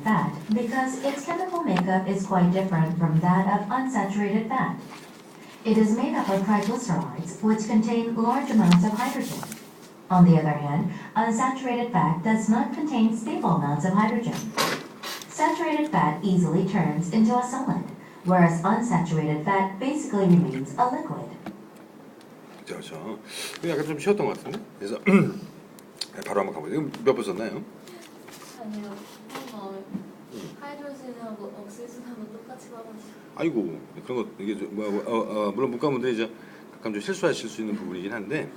unsaturated fat because its chemical makeup is quite different from that of unsaturated fat. It is made up of triglycerides, which contain large amounts of hydrogen. On the other hand, unsaturated fat does not contain stable amounts of hydrogen. Saturated fat easily turns into a solid, whereas unsaturated fat basically remains a liquid. 그렇죠. 약간 좀 쉬웠던 것 같은데. 그래서 바로 한번 가보죠. 이거 몇 번 썼나요? 아니요. 하이드로진하고 옥시즌하고 똑같이 봐가지고. 아이고 그런 거 이게 물론 문과분들이 이제 가끔 좀 실수하실 수 있는 부분이긴 한데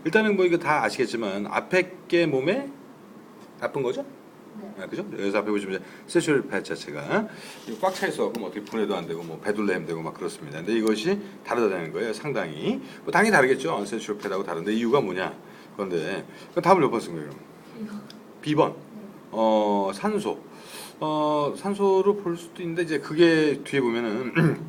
일단은 뭐 이거 다 아시겠지만 앞에 게 몸에 나쁜 거죠? 네. 그죠? 여기서 앞에 보시면 세슈얼 팻 자체가 꽉 차 있어 그럼 어떻게 분해도 안 되고 뭐 배둘러 힘되고 막 그렇습니다. 근데 이것이 다르다는 거예요. 상당히 뭐 당연히 다르겠죠. 언세슈얼 팻하고 다른데 이유가 뭐냐? 그런데 답을 몇 번 쓴 거예요? B번. 산소. 산소로 볼 수도 있는데 이제 그게 뒤에 보면은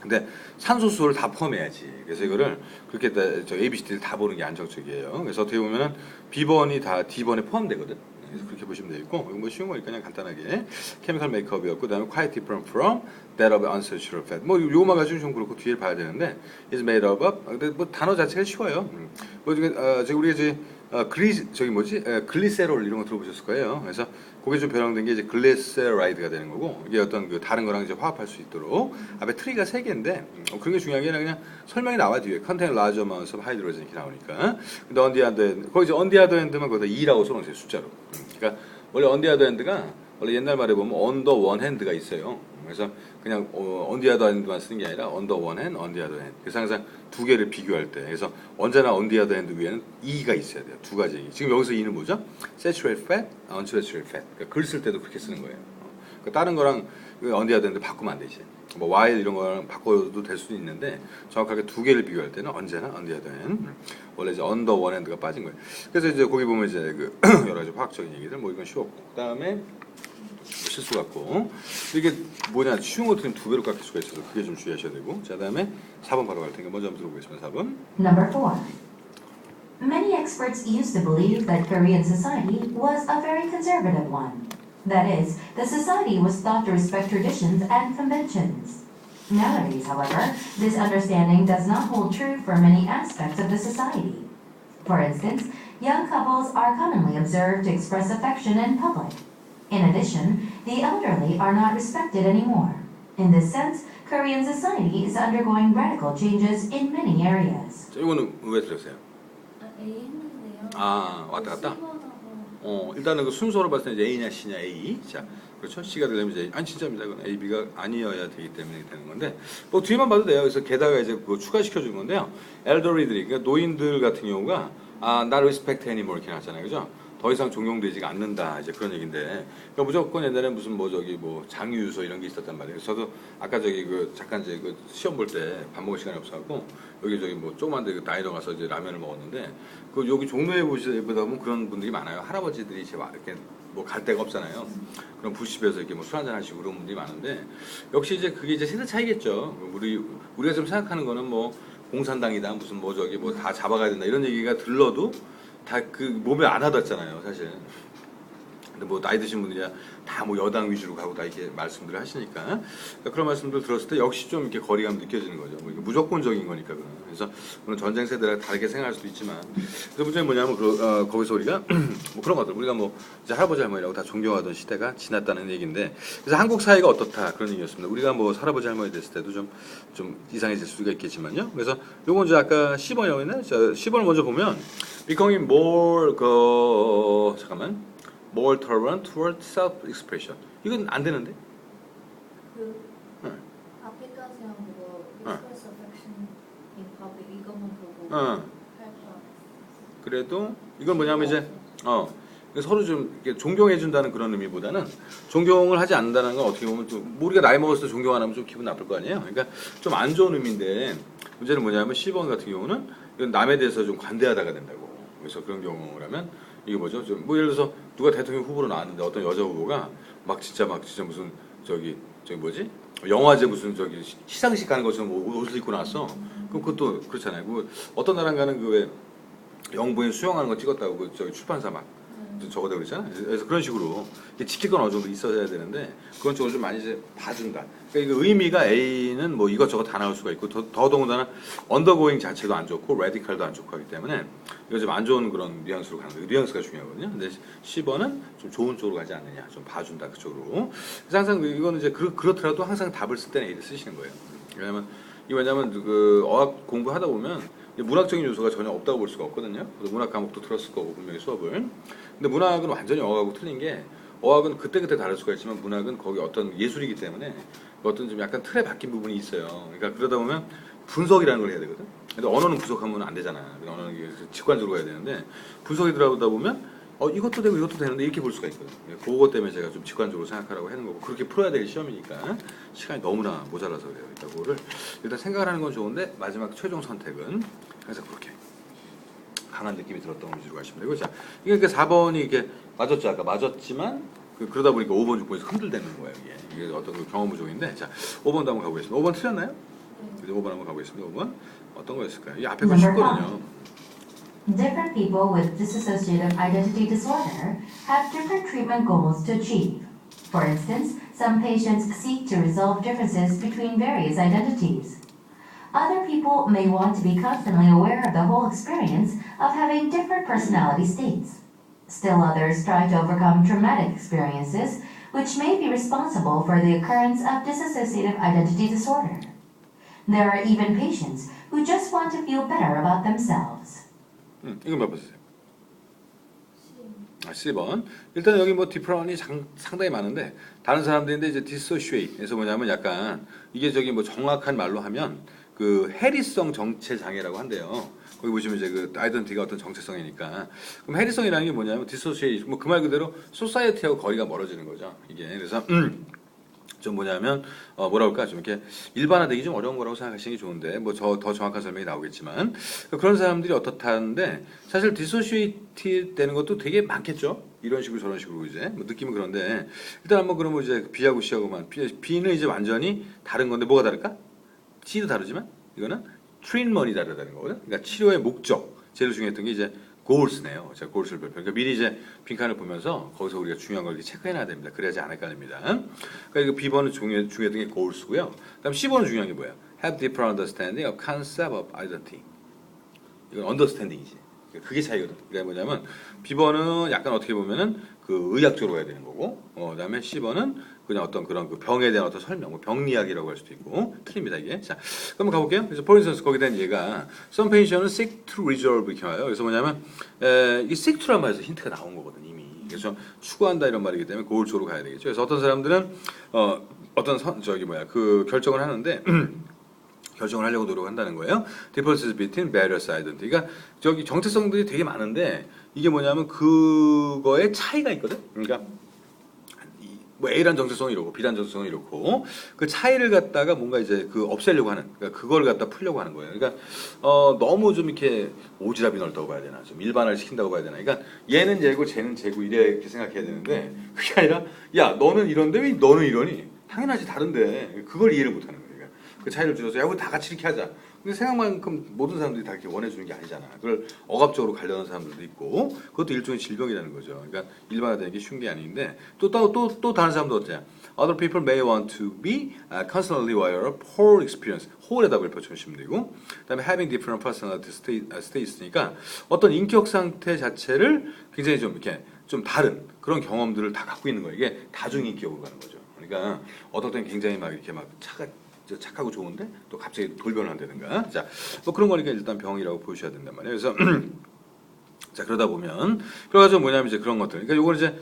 근데 산소수를 다 포함해야지. 그래서 이거를 그렇게 저 A, B, C, D를 다 보는 게 안정적이에요. 그래서 어떻게 보면은 B번이 다 D번에 포함되거든. 그래서 그렇게 보시면 되겠고 이거 뭐 쉬운 거니까 그냥 간단하게 chemical makeup이었고 그다음에 quite different from that of unsaturated fat. 뭐 요거만 가지고 좀 그렇고 뒤에 봐야 되는데 is made up of. 근데 뭐 단어 자체가 쉬워요. 뭐 저기 우리가 이제 글리세롤 이런 거 들어보셨을 거예요. 그래서 그게 좀 변형된 게 이제 글리세라이드가 되는 거고 이게 어떤 그 다른 거랑 이제 화합할 수 있도록 앞에 트리가 3개인데 그런 게 중요한 게 아니라 그냥 설명이 나와 뒤에 contain large amounts of hydrogen 이렇게 나오니까. 근데 on the other end 거기 이제 on the other end만 거기다 2라고 써놓으세요 숫자로. 그러니까 원래 on the other end가 원래 옛날 말에 보면 on the one hand가 있어요. 그래서 그냥 on the other hand만 쓰는 게 아니라 on the one hand, on the other hand. 그래서 항상 두 개를 비교할 때, 그래서 언제나 on the other hand 위에는 2가 있어야 돼요. 두 가지. 지금 여기서 2는 뭐죠? saturated fat, unsaturated fat. 그러니까 글 쓸 때도 그렇게 쓰는 거예요. 그러니까 다른 거랑 on the other hand 바꾸면 안 되지. 뭐 while 이런 거랑 바꿔도 될 수도 있는데 정확하게 두 개를 비교할 때는 언제나 on the other hand. 원래 이제 on the one hand가 빠진 거예요. 그래서 이제 거기 보면 이제 그 여러 가지 화학적인 얘기들 뭐 이건 쉬웠고 그다음에 실수 같고 이게 뭐냐 쉬운 거 틀리면 2배로 깎일 수가 있어서 그게 좀 주의하셔야 되고 자 다음에 4번 바로 갈 테니까 먼저 한번 들어보겠습니다. 4번 Number 4. Many experts used to believe that Korean society was a very conservative one. That is, the society was thought to respect traditions and conventions. Nowadays, however, this understanding does not hold true for many aspects of the society. For instance, young couples are commonly observed to express affection in public. In addition, the elderly are not respected anymore. In this sense, Korean society is undergoing radical changes in many areas. 자, 이거는 왜 들었어요? A 했는데요. 아 왔다 갔다? C번하고 일단은 그 순서로 봤을 때 이제 A냐 C냐 A 자 그렇죠? C가 되려면 이제 아니 진짜입니다. 이건 A, B가 아니어야 되기 때문에 되는 건데 뭐 뒤에만 봐도 돼요. 그래서 게다가 이제 그거 추가시켜 준 건데요. 엘더리들이 그러니까 노인들 같은 경우가 not respect anymore 이렇게 나왔잖아요. 그죠? 더 이상 종용되지가 않는다 이제 그런 얘기인데 그러니까 무조건 옛날에 무슨 뭐 저기 뭐 장유유서 이런 게 있었단 말이에요. 저도 아까 저기 그 잠깐 이제 그 시험 볼 때 밥 먹을 시간이 없어갖고 여기 저기 뭐 조그만 데 다이너 가서 이제 라면을 먹었는데 그 여기 종로에 보시다 보면 그런 분들이 많아요. 할아버지들이 이제 이렇게 뭐 갈 데가 없잖아요. 그럼 부시집에서 이렇게 뭐 술 한잔 하시고 그런 분들이 많은데 역시 이제 그게 이제 세대 차이겠죠. 우리가 좀 생각하는 거는 뭐 공산당이다 무슨 뭐 저기 뭐 다 잡아가야 된다 이런 얘기가 들러도 다 그 몸에 안 와닿잖아요, 사실. 근데 뭐 나이 드신 분들이야 다 뭐 여당 위주로 가고 다 이렇게 말씀들을 하시니까 그러니까 그런 말씀들 들었을 때 역시 좀 이렇게 거리감 느껴지는 거죠. 뭐 이게 무조건적인 거니까 그건. 그래서 물론 전쟁 세대랑 다르게 생각할 수도 있지만 그래서 문제는 뭐냐면 거기서 우리가 뭐 그런 것들 우리가 뭐 이제 할아버지 할머니라고 다 존경하던 시대가 지났다는 얘기인데 그래서 한국 사회가 어떻다 그런 얘기였습니다. 우리가 뭐 할아버지 할머니 됐을 때도 좀 이상해질 수가 있겠지만요. 그래서 요건 이제 아까 10번이라고 했나요? 10번을 먼저 보면 becoming more more tolerant toward self-expression. 이건 안 되는데? 그 응. 앞에까지 한 거 express affection in public 이것만 보고 응. 할 거. 그래도 이건 뭐냐면 이제 서로 좀 이렇게 존경해 준다는 그런 의미보다는 존경을 하지 않는다는 건 어떻게 보면 또 우리가 나이 먹었을 때 존경 안 하면 좀 기분 나쁠 거 아니에요. 그러니까 좀 안 좋은 의미인데 문제는 뭐냐면 10번 같은 경우는 이건 남에 대해서 좀 관대하다가 된다고. 그래서 그런 경우라면 이게 뭐죠? 좀 뭐 예를 들어서 누가 대통령 후보로 나왔는데 어떤 여자 후보가 막 진짜 무슨 저기 뭐지? 영화제 무슨 저기 시상식 가는 것처럼 옷을 입고 나왔어. 그럼 그것도 그렇잖아요. 그 어떤 나라 가는 그 왜 영부인 수영하는 거 찍었다고 그 저기 출판사 막 저거다 그랬잖아. 그래서 그런 식으로 지킬 건 어느 정도 있어야 되는데 그런 쪽을 좀 많이 이제 봐준다. 그러니까 그 의미가 A는 뭐 이것저것 다 나올 수가 있고 더더군다나 언더고잉 자체도 안 좋고 레디칼도 안 좋고 하기 때문에 이거 좀 안 좋은 그런 뉘앙스로 가는 거예요. 뉘앙스가 중요하거든요. 근데 10번은 좀 좋은 쪽으로 가지 않느냐, 좀 봐준다 그쪽으로. 그래서 항상 이거는 이제 그렇더라도 항상 답을 쓸 때는 A를 쓰시는 거예요. 왜냐면 그 어학 공부하다 보면 문학적인 요소가 전혀 없다고 볼 수가 없거든요. 문학 과목도 들었을 거고 분명히 수업을. 근데 문학은 완전히 어학하고 틀린 게 어학은 그때그때 다를 수가 있지만 문학은 거기 어떤 예술이기 때문에 어떤 좀 약간 틀에 박힌 부분이 있어요. 그러니까 그러다 보면 분석이라는 걸 해야 되거든. 근데 언어는 분석하면 안 되잖아. 언어는 직관적으로 해야 되는데 분석이 들어가다 보면 이것도 되고 이것도 되는데 이렇게 볼 수가 있거든. 그것 때문에 제가 좀 직관적으로 생각하라고 하는 거고 그렇게 풀어야 될 시험이니까 시간이 너무나 모자라서 그래요. 일단 그거를 일단 생각을 하는 건 좋은데 마지막 최종 선택은 항상 그렇게 강한 느낌이 들었던 위주로 가시면 되고 자 이게 그러니까 4번이 이게 맞았죠. 아까 맞았지만 그러다 보니까 5번 6번에서 흔들대는 거예요. 이게 어떤 그 경험 부족인데 자 5번도 한번 가보겠습니다. 5번 틀렸나요? 이제 5번 한번 가보겠습니다. 5번 어떤 거였을까요? 이 앞에 거 쉽거든요. Different people with dissociative identity disorder have different treatment goals to achieve. For instance, some patients seek to resolve differences between various identities. Other people may want to be constantly aware of the whole experience of having different personality states. Still others try to overcome traumatic experiences, which may be responsible for the occurrence of dissociative identity disorder. There are even patients who just want to feel better about themselves. 이거 몇 번 쓰세요? 10번. 일단 여기 뭐 디프런이 상당히 많은데 다른 사람들인데 이제 dissociate에서 뭐냐면 약간 이게 저기 뭐 정확한 말로 하면 그 해리성 정체 장애라고 한대요. 거기 보시면 이제 그 아이덴티티가 어떤 정체성이니까. 그럼 해리성이라는 게 뭐냐면 dissociate 뭐 그 말 그대로 소사이어티하고 거리가 멀어지는 거죠. 이게 그래서 좀 뭐냐면 뭐라 그럴까 좀 이렇게 일반화되기 좀 어려운 거라고 생각하시는 게 좋은데 뭐 더 정확한 설명이 나오겠지만 그런 사람들이 어떻다는데 사실 디소시에이트 되는 것도 되게 많겠죠. 이런 식으로 저런 식으로 이제 뭐 느낌은 그런데 일단 한번 그러면 이제 B하고 C하고만 B는 이제 완전히 다른 건데 뭐가 다를까? C도 다르지만 이거는 트리트먼이 다르다는 거거든. 그러니까 치료의 목적 제일 중요했던 게 이제 고울스네요. 제가 고울스를 별표. 그러니까 미리 이제 빈칸을 보면서 거기서 우리가 중요한 걸 이렇게 체크해놔야 됩니다. 그래야지 안 헷갈립니다. 그러니까 이거 B번은 중요했던 게 고울스고요. 그다음 C번은 중요한 게 뭐야? Have deeper understanding of concept of identity. 이건 understanding이지. 그게 차이거든. 그게 뭐냐면 B번은 약간 어떻게 보면은 그 의학적으로 해야 되는 거고, 그다음에 C번은 그냥 어떤 그런 그 병에 대한 어떤 설명, 뭐 병리학이라고 할 수도 있고 틀립니다 이게. 자, 그럼 가볼게요. 그래서 for instance 거기에 대한 얘가 some patient은 seek to resolve 이렇게 와요. 그래서 뭐냐면 이 seek to란 말에서 힌트가 나온 거거든 이미. 그래서 추구한다 이런 말이기 때문에 고울 쪽으로 가야 되겠죠. 그래서 어떤 사람들은 그 결정을 하는데. 결정을 하려고 노력한다는 거예요. Differences between various identity. 그러니까 저기 정체성들이 되게 많은데 이게 뭐냐면 그거에 차이가 있거든. 그러니까 뭐 A란 정체성이 이렇고 B란 정체성이 이렇고 그 차이를 갖다가 뭔가 이제 그 없애려고 하는 그러니까 그걸 갖다 풀려고 하는 거예요. 그러니까 너무 좀 이렇게 오지랖이 넓다고 봐야 되나 좀 일반화를 시킨다고 봐야 되나. 그러니까 얘는 얘고 쟤는 쟤고 이렇게 생각해야 되는데 그게 아니라 야 너는 이런데 왜 너는 이러니 당연하지 다른데 그걸 이해를 못하는 거예요. 그 차이를 줄여서 야 우리 다 같이 이렇게 하자. 근데 생각만큼 모든 사람들이 다 이렇게 원해주는 게 아니잖아. 그걸 억압적으로 가려는 사람들도 있고 그것도 일종의 질병이라는 거죠. 그러니까 일반화되는 게 쉬운 게 아닌데 또 다른 사람도 어때요? Other people may want to be constantly aware of whole experience. whole에다 별표쳐주시면 되고 그다음에 having different personality states니까 어떤 인격 상태 자체를 굉장히 좀 이렇게 좀 다른 그런 경험들을 다 갖고 있는 거예요. 이게 다중인격으로 가는 거죠. 그러니까 어떨 땐 굉장히 막 이렇게 막 착하고 좋은데 또 갑자기 돌변을 한다든가 자 뭐 그런 거니까 일단 병이라고 보셔야 된단 말이에요. 그래서 자 그러다 보면 그래가지고 뭐냐면 이제 그런 것들 그러니까 요걸 이제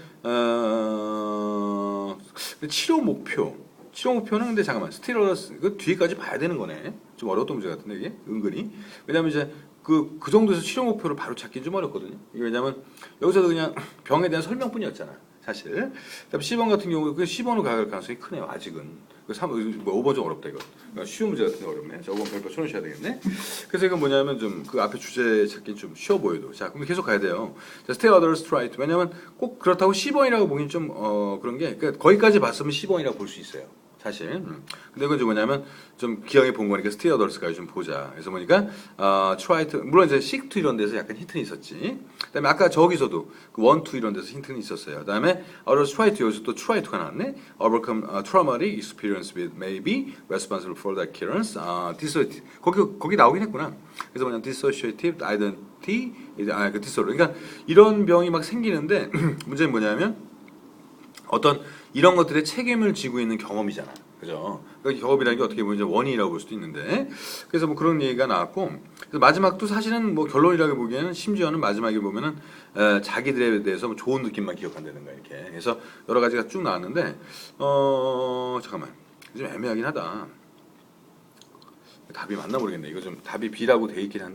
치료 목표는 근데 잠깐만 스티러스 그 뒤에까지 봐야 되는 거네. 좀 어려웠던 문제 같은데 이게 은근히 왜냐면 이제 그 정도에서 치료 목표를 바로 찾기는 좀 어렵거든요. 이게 왜냐면 여기서도 그냥 병에 대한 설명뿐이었잖아. 사실. 그다음 C번 같은 경우 그 C번으로 가갈 가능성이 크네요. 아직은. 5번 좀 어렵다 이거. 그러니까 쉬운 문제 같은데 어렵네. 자, 5번 별표 쳐놓으셔야 되겠네. 그래서 이건 뭐냐면 좀 그 앞에 주제 찾기 좀 쉬워 보여도. 자, 그럼 계속 가야 돼요. 자, stay others try to. 왜냐면 꼭 그렇다고 C번이라고 보긴 좀 그런 게 그러니까 거기까지 봤으면 C번이라고 볼 수 있어요. 사실. 근데 이건 좀 뭐냐면 좀 기왕에 본 거니까 스티어더스까지 좀 보자. 그래서 보니까 try to 물론 이제 seek to 이런 데서 약간 힌트는 있었지. 그다음에 아까 저기서도 그 want to 이런 데서 힌트는 있었어요. 그다음에 others try to 여기서 또 try to가 나왔네. overcome traumatic experience with may be responsible for the occurrence. 거기 나오긴 했구나. 그래서 뭐냐 dissociative identity 그 disorder. 그러니까 이런 병이 막 생기는데 문제는 뭐냐면 어떤 이런 것들의 책임을 지고 있는 경험이잖아. 그죠? 그러니까 경험이라는 게 어떻게 보면 이제 원인이라고 볼 수도 있는데. 그래서 뭐 그런 얘기가 나왔고. 그래서 마지막도 사실은 뭐 결론이라고 보기에는 심지어는 마지막에 보면은 자기들에 대해서 뭐 좋은 느낌만 기억한다든가 이렇게. 그래서 여러 가지가 쭉 나왔는데, 잠깐만. 좀 애매하긴 하다. 답이 맞나 모르겠네. 이거 좀 답이 B라고 돼 있긴 한데.